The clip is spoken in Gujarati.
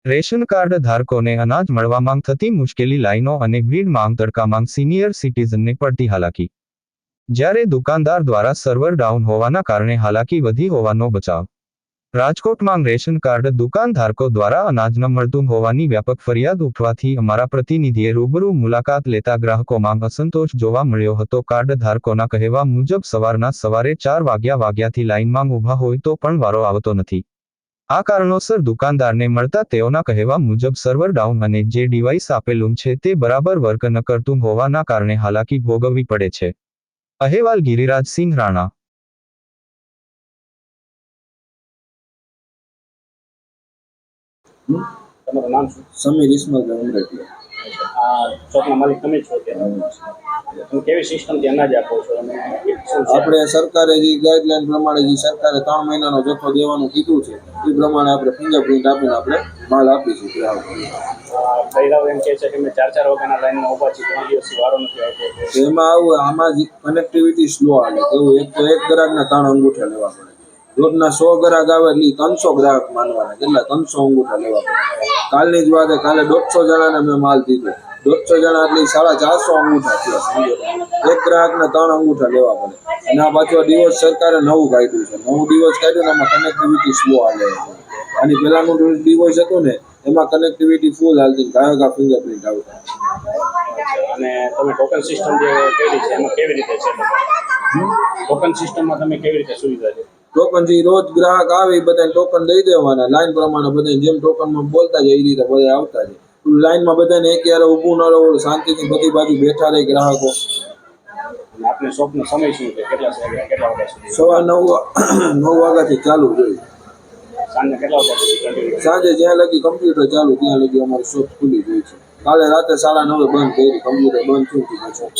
રેશન કાર્ડ ધારકોને અનાજ મળવામાં થતી મુશ્કેલી, લાઈનો અને ભીડમાં તડકામાં સિનિયર સિટીઝનને પડતી હાલાકી. જ્યારે દુકાનદાર દ્વારા સર્વર ડાઉન હોવાના કારણે હાલાકી વધી હોવાનો બચાવ. રાજકોટમાં રેશન કાર્ડ દુકાનધારકો દ્વારા અનાજ ન મળતું હોવાની વ્યાપક ફરિયાદ ઉઠવાથી અમારા પ્રતિનિધિએ રૂબરૂ મુલાકાત લેતા ગ્રાહકોમાં અસંતોષ જોવા મળ્યો હતો. કાર્ડ ધારકોના કહેવા મુજબ સવારે 4 વાગ્યાથી લાઇનમાં ઊભા હોય તો પણ વારો આવતો નથી. આ કારણોસર દુકાનદારને મળતા તેઓના કહેવા મુજબ સર્વર ડાઉન અને જે ડિવાઇસ આપેલું છે તે બરાબર વર્ક ન કરતું હોવાના કારણે હાલાકી ભોગવવી પડે છે. અહેવાલ ગિરિરાજસિંહ રાણા. તમારું નામ શું? સમીર ઇસ્માઇલભાઈ ઉમરેઠિયા. આ ચોકના માલિક તમે છો કે તમે કેવી સિસ્ટમથી અનાજ આપો છો અને શું છે? આપણે સરકારે જે ગાઈડલાઈન પ્રમાણે જે સરકારે 3 મહિનાનો જથ્થો દેવાનું કીધું છે એ પ્રમાણે આપણે ફિંગરપ્રિન્ટ આપીને આપણે માલ આપીશું ગ્રાહકોને. પહેલાં એમ કહે છે કે મેં 4 વાગ્યાના લાઈનમાં ઊભા છીએ, 3 દિવસથી વારો નથી આવતો. એમાં આમાં જ કનેક્ટિવિટી સ્લો હાલે. એવું એક ગ્રાહકના 3 અંગૂઠા લેવા પડે. રોજના 100 ગ્રાહક આવે એટલે 300 ગ્રાહક માનવાના, કેટલા 300 અંગૂઠા લેવા પડે. કાલની જ વાત, કાલે 150 જણાને મેં માલ દીધો. 150 જણા એટલે 450 અંગૂઠા થયા. એક ગ્રાહકના 3 અંગૂઠા લેવા પડે. અને આ પાછો દિવસ સરકારે નવું કાઢ્યું છે. નવું દિવસ કાઢ્યું ને એમાં કનેક્ટિવિટી સ્લો હાલે છે. અને પહેલાનું દિવસ હતું ને એમાં કનેક્ટિવિટી ફૂલ હાલતી, ગાયકા ફિંગરપ્રિન્ટ આવતા. અને તમે ટોકન સિસ્ટમ જે કરી છે એમાં કેવી રીતે છે? ટોકન સિસ્ટમમાં તમે કેવી રીતે સુવિધા છે? ટોકન જે રોજ ગ્રાહક આવે એ બધા ટોકન દઈ દેવાના, લાઈન પ્રમાણે બધા જેમ ટોકનમાં બોલતા જાય એ રીતે બધા આવતા જાય. લાઈનમાં બધાને એક યારે ઊભું ન રહેવું, શાંતિથી બધી બાજુ બેઠા રહે ગ્રાહકો. આપની શોપનો સમય શું છે? કેટલા વાગ્યા સુધી? સવા 9 વાગ્યાથી ચાલુ જોઈએ. સાંજે કેટલા વાગ્યા સુધી? સાંજે જ્યાં લગી કમ્પ્યુટર ચાલુ ત્યાં લગી અમારી શોપ ખુલ્લી હોય છે. કાલે રાતે 9:30 બંધ કરી, કમ્પ્યુટર બંધ થયું હતું.